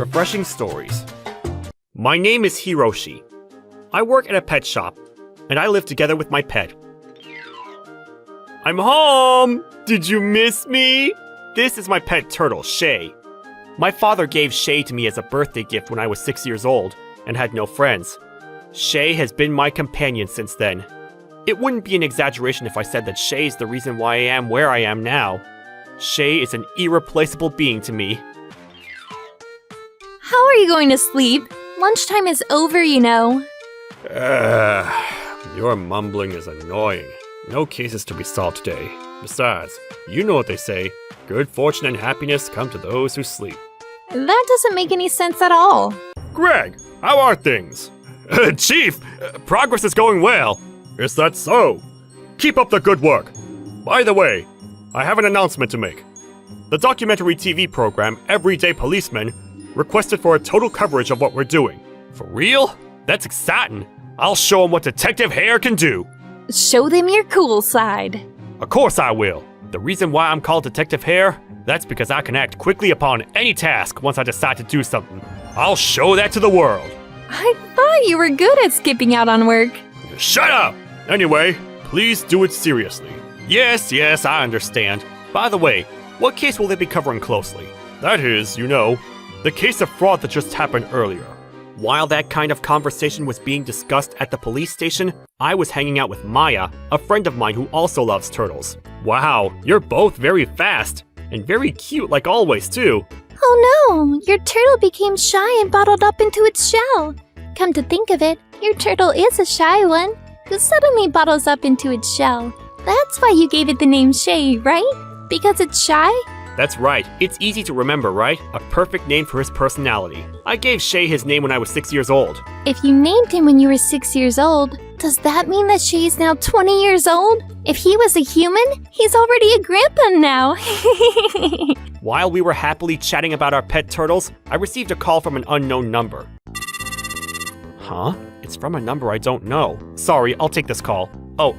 Refreshing stories. My name is Hiroshi. I work at a pet shop, and I live together with my pet. I'm home! Did you miss me? This is my pet turtle, Shay. My father gave Shay to me as a birthday gift when I was 6 years old and had no friends. Shay has been my companion since then. It wouldn't be an exaggeration if I said that Shay is the reason why I am where I am now. Shay is an irreplaceable being to me. How are you going to sleep? Lunchtime is over, you know. Your mumbling is annoying. No cases to be solved today. Besides, you know what they say. Good fortune and happiness come to those who sleep. That doesn't make any sense at all. Greg, how are things? Chief, progress is going well. Is that so? Keep up the good work. By the way, I have an announcement to make. The documentary TV program Everyday Policeman requested for a total coverage of what we're doing. For real? That's exciting. I'll show them what Detective Hare can do. Show them your cool side. Of course I will. The reason why I'm called Detective Hare, that's because I can act quickly upon any task once I decide to do something. I'll show that to the world. I thought you were good at skipping out on work. Shut up! Anyway, please do it seriously. Yes, I understand. By the way, what case will they be covering closely? That is, you know, the case of fraud that just happened earlier. While that kind of conversation was being discussed at the police station, I was hanging out with Maya, a friend of mine who also loves turtles. Wow, you're both very fast, and very cute like always too. Oh no, your turtle became shy and bottled up into its shell. Come to think of it, your turtle is a shy one, who suddenly bottles up into its shell. That's why you gave it the name Shay, right? Because it's shy? That's right. It's easy to remember, right? A perfect name for his personality. I gave Shay his name when I was 6 years old. If you named him when you were 6 years old, does that mean that Shay is now 20 years old? If he was a human, he's already a grandpa now. While we were happily chatting about our pet turtles, I received a call from an unknown number. Huh? It's from a number I don't know. Sorry, I'll take this call. Oh,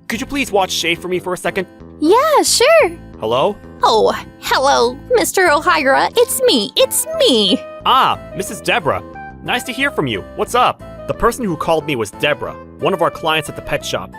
could you please watch Shay for me for a second? Yeah, sure. Hello? Oh, hello, Mr. O'Hara. It's me. Ah, Mrs. Deborah. Nice to hear from you. What's up? The person who called me was Deborah, one of our clients at the pet shop.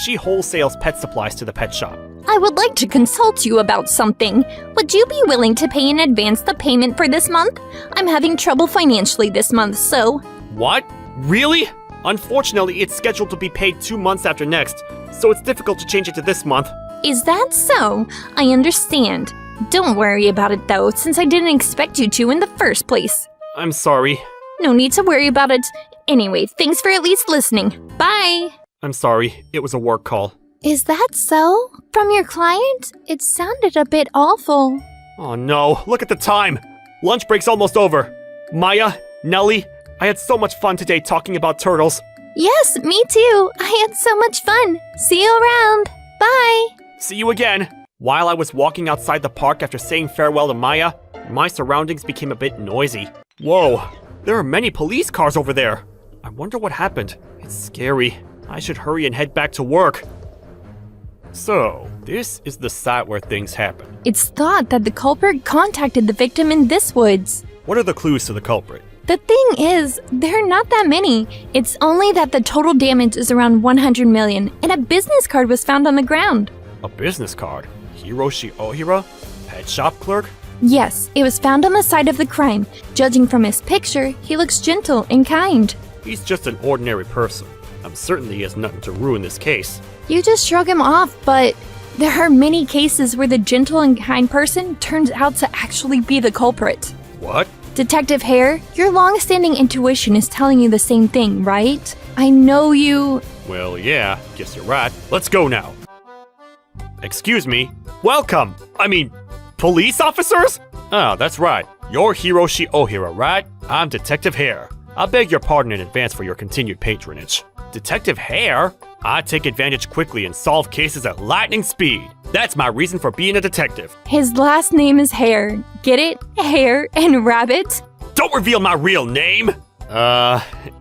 She wholesales pet supplies to the pet shop. I would like to consult you about something. Would you be willing to pay in advance the payment for this month? I'm having trouble financially this month, so... What? Really? Unfortunately, it's scheduled to be paid 2 months after next, so it's difficult to change it to this month. Is that so? I understand. Don't worry about it though, since I didn't expect you to in the first place. I'm sorry. No need to worry about it. Anyway, thanks for at least listening. Bye! I'm sorry, it was a work call. Is that so? From your client? It sounded a bit awful. Oh no, look at the time! Lunch break's almost over. Maya, Nellie, I had so much fun today talking about turtles. Yes, me too. I had so much fun. See you around. Bye! See you again! While I was walking outside the park after saying farewell to Maya, my surroundings became a bit noisy. Whoa, there are many police cars over there. I wonder what happened. It's scary. I should hurry and head back to work. So, this is the site where things happen. It's thought that the culprit contacted the victim in this woods. What are the clues to the culprit? The thing is, there are not that many. It's only that the total damage is around 100 million, and a business card was found on the ground. A business card? Hiroshi Ohira? Pet shop clerk? Yes, it was found on the site of the crime. Judging from his picture, he looks gentle and kind. He's just an ordinary person. I'm certain he has nothing to ruin this case. You just shrug him off, but there are many cases where the gentle and kind person turns out to actually be the culprit. What? Detective Hare, your long-standing intuition is telling you the same thing, right? I know you... Well, yeah, guess you're right. Let's go now. Excuse me. Welcome! Police officers? Oh, that's right. You're Hiroshi Ohira, right? I'm Detective Hare. I beg your pardon in advance for your continued patronage. Detective Hare? I take advantage quickly and solve cases at lightning speed. That's my reason for being a detective. His last name is Hare. Get it? Hare and rabbit? Don't reveal my real name!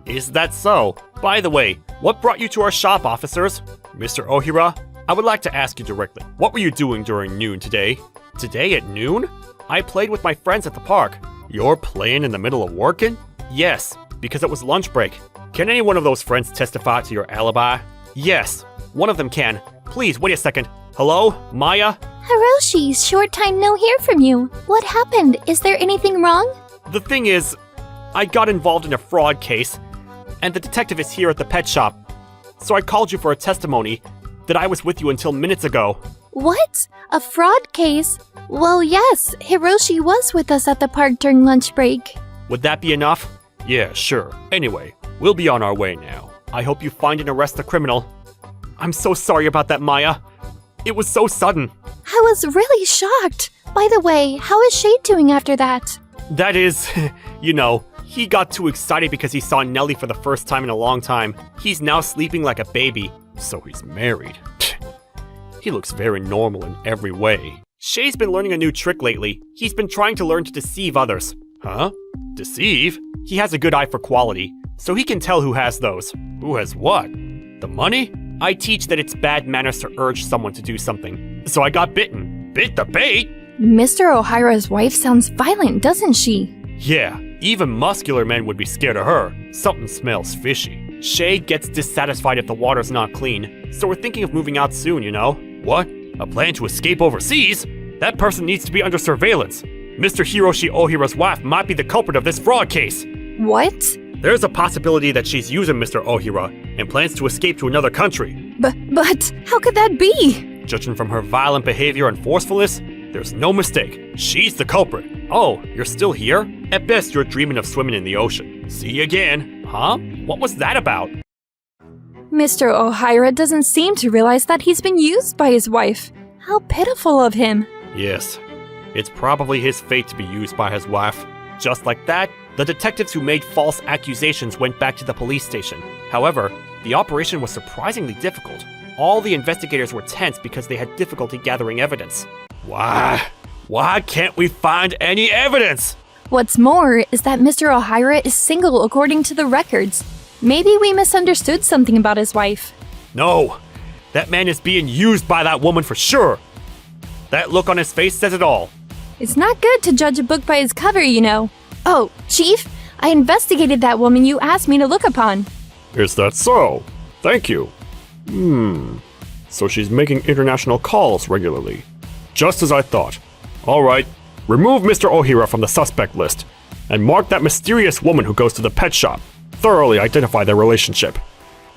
Is that so? By the way, what brought you to our shop, officers? Mr. Ohira, I would like to ask you directly, what were you doing during noon today? Today at noon? I played with my friends at the park. You're playing in the middle of working? Yes, because it was lunch break. Can any one of those friends testify to your alibi? Yes, one of them can. Please, wait a second. Hello, Maya? Hiroshi, short time no hear from you. What happened? Is there anything wrong? The thing is, I got involved in a fraud case, and the detective is here at the pet shop. So I called you for a testimony that I was with you until minutes ago. What? A fraud case? Well, yes, Hiroshi was with us at the park during lunch break. Would that be enough? Yeah, sure. Anyway, we'll be on our way now. I hope you find and arrest the criminal. I'm so sorry about that, Maya. It was so sudden. I was really shocked. By the way, how is Shade doing after that? That is, he got too excited because he saw Nellie for the first time in a long time. He's now sleeping like a baby, so he's married. He looks very normal in every way. Shay's been learning a new trick lately. He's been trying to learn to deceive others. Huh? Deceive? He has a good eye for quality, so he can tell who has those. Who has what? The money? I teach that it's bad manners to urge someone to do something. So I got bitten. Bit the bait? Mr. Ohira's wife sounds violent, doesn't she? Yeah, even muscular men would be scared of her. Something smells fishy. Shay gets dissatisfied if the water's not clean, so we're thinking of moving out soon, What? A plan to escape overseas? That person needs to be under surveillance. Mr. Hiroshi Ohira's wife might be the culprit of this fraud case. What? There's a possibility that she's using Mr. Ohira and plans to escape to another country. But how could that be? Judging from her violent behavior and forcefulness, there's no mistake. She's the culprit. Oh, you're still here? At best, you're dreaming of swimming in the ocean. See you again. Huh? What was that about? Mr. Ohira doesn't seem to realize that he's been used by his wife. How pitiful of him. Yes. It's probably his fate to be used by his wife. Just like that, the detectives who made false accusations went back to the police station. However, the operation was surprisingly difficult. All the investigators were tense because they had difficulty gathering evidence. Why can't we find any evidence? What's more is that Mr. Ohira is single according to the records. Maybe we misunderstood something about his wife. No, that man is being used by that woman for sure. That look on his face says it all. It's not good to judge a book by its cover, Oh, Chief, I investigated that woman you asked me to look upon. Is that so? Thank you. So she's making international calls regularly. Just as I thought. All right, remove Mr. Ohira from the suspect list, and mark that mysterious woman who goes to the pet shop. Thoroughly identify their relationship.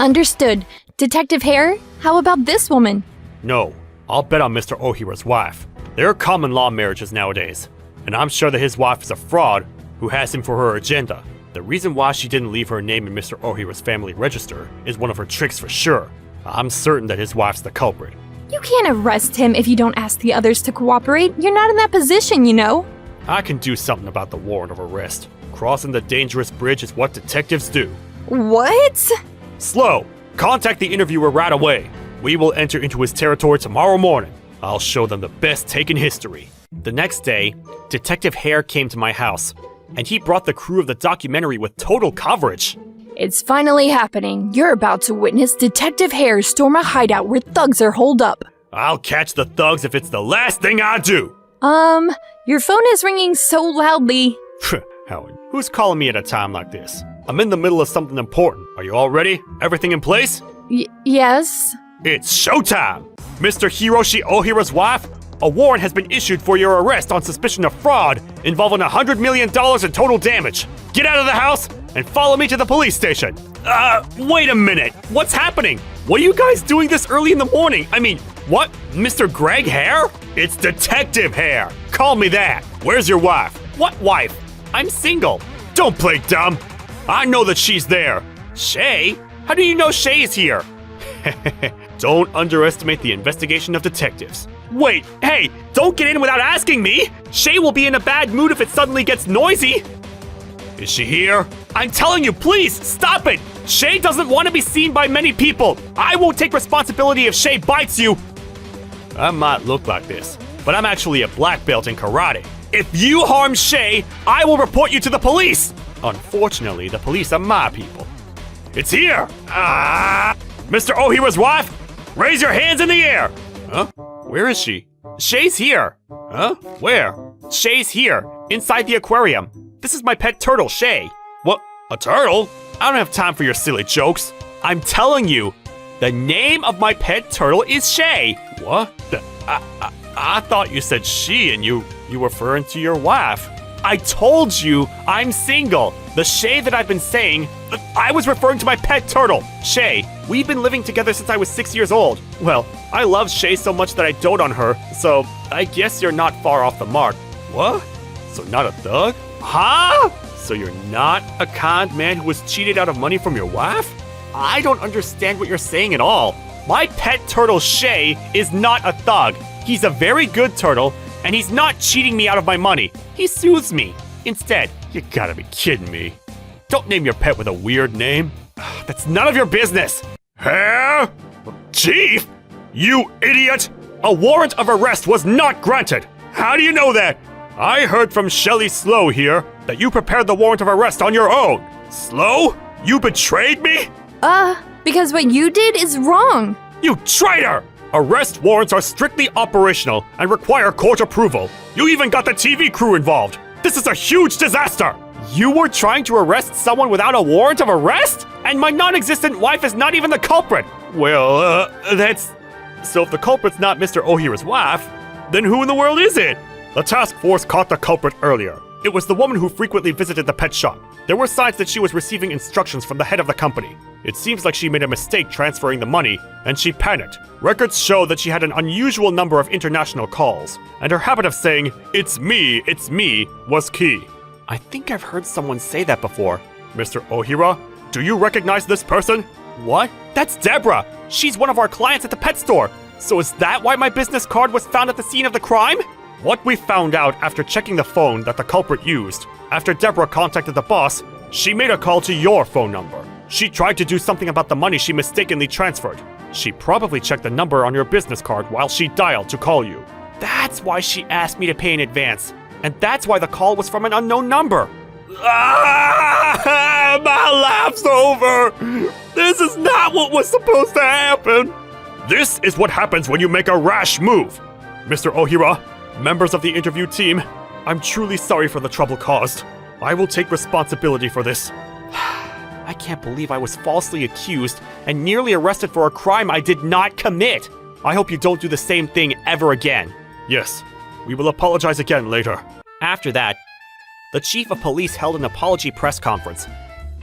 Understood. Detective Hare, how about this woman? No, I'll bet on Mr. Ohira's wife. There are common law marriages nowadays, and I'm sure that his wife is a fraud who has him for her agenda. The reason why she didn't leave her name in Mr. Ohira's family register is one of her tricks for sure. I'm certain that his wife's the culprit. You can't arrest him if you don't ask the others to cooperate. You're not in that position, I can do something about the warrant of arrest. Crossing the dangerous bridge is what detectives do. What? Slow! Contact the interviewer right away. We will enter into his territory tomorrow morning. I'll show them the best take in history. The next day, Detective Hare came to my house, and he brought the crew of the documentary with total coverage. It's finally happening. You're about to witness Detective Hare storm a hideout where thugs are holed up. I'll catch the thugs if it's the last thing I do. Your phone is ringing so loudly. Howard, who's calling me at a time like this? I'm in the middle of something important. Are you all ready? Everything in place? Yes. It's showtime! Mr. Hiroshi Ohira's wife, a warrant has been issued for your arrest on suspicion of fraud involving $100 million in total damage. Get out of the house and follow me to the police station. Wait a minute. What's happening? What are you guys doing this early in the morning? I mean, what? Mr. Greg Hare? It's Detective Hare. Call me that. Where's your wife? What wife? I'm single. Don't play dumb. I know that she's there. Shay? How do you know Shay is here? Don't underestimate the investigation of detectives. Wait, hey, don't get in without asking me! Shay will be in a bad mood if it suddenly gets noisy! Is she here? I'm telling you, please, stop it! Shay doesn't want to be seen by many people! I won't take responsibility if Shay bites you! I might look like this, but I'm actually a black belt in karate. If you harm Shay, I will report you to the police! Unfortunately, the police are my people. It's here! Mr. Ohira's wife, raise your hands in the air! Huh? Where is she? Shay's here! Huh? Where? Shay's here. inside the aquarium. This is my pet turtle, Shay. What? A turtle? I don't have time for your silly jokes. I'm telling you, the name of my pet turtle is Shay. What? I thought you said she and you were referring to your wife. I told you I'm single. The Shay that I've been saying, I was referring to my pet turtle, Shay. We've been living together since I was 6 years old. Well, I love Shay so much that I dote on her, so I guess you're not far off the mark. What? So not a thug? Huh? So you're not a con man who was cheated out of money from your wife? I don't understand what you're saying at all. My pet turtle, Shay, is not a thug. He's a very good turtle, and he's not cheating me out of my money. He soothes me. Instead, you gotta be kidding me. Don't name your pet with a weird name. That's none of your business. Huh? Chief? You idiot! A warrant of arrest was not granted. How do you know that? I heard from Shelley Slow here that you prepared the warrant of arrest on your own. Slow? You betrayed me? Because what you did is wrong. You traitor! Arrest warrants are strictly operational and require court approval. You even got the TV crew involved. This is a huge disaster! You were trying to arrest someone without a warrant of arrest? And my non-existent wife is not even the culprit! Well, that's... So if the culprit's not Mr. Ohira's wife, then who in the world is it? The task force caught the culprit earlier. It was the woman who frequently visited the pet shop. There were signs that she was receiving instructions from the head of the company. It seems like she made a mistake transferring the money, and she panicked. Records show that she had an unusual number of international calls, and her habit of saying, it's me, was key. I think I've heard someone say that before. Mr. Ohira, do you recognize this person? What? That's Deborah! She's one of our clients at the pet store! So is that why my business card was found at the scene of the crime? What we found out after checking the phone that the culprit used, after Deborah contacted the boss, she made a call to your phone number. She tried to do something about the money she mistakenly transferred. She probably checked the number on your business card while she dialed to call you. That's why she asked me to pay in advance. And that's why the call was from an unknown number. Ah, my life's over! This is not what was supposed to happen! This is what happens when you make a rash move. Mr. Ohira, members of the interview team, I'm truly sorry for the trouble caused. I will take responsibility for this. I can't believe I was falsely accused and nearly arrested for a crime I did not commit. I hope you don't do the same thing ever again. Yes, we will apologize again later. After that, the chief of police held an apology press conference,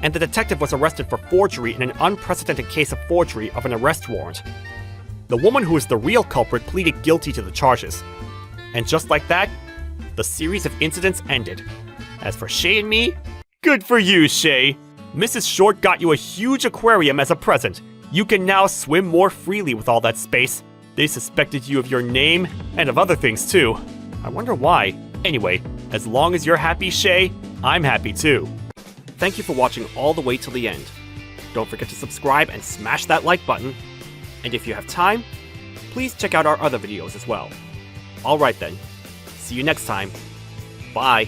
and the detective was arrested for forgery in an unprecedented case of forgery of an arrest warrant. The woman who is the real culprit pleaded guilty to the charges. And just like that, the series of incidents ended. As for Shay and me, good for you, Shay. Mrs. Short got you a huge aquarium as a present. You can now swim more freely with all that space. They suspected you of your name and of other things too. I wonder why. Anyway, as long as you're happy, Shay, I'm happy too. Thank you for watching all the way till the end. Don't forget to subscribe and smash that like button. And if you have time, please check out our other videos as well. Alright then, see you next time. Bye.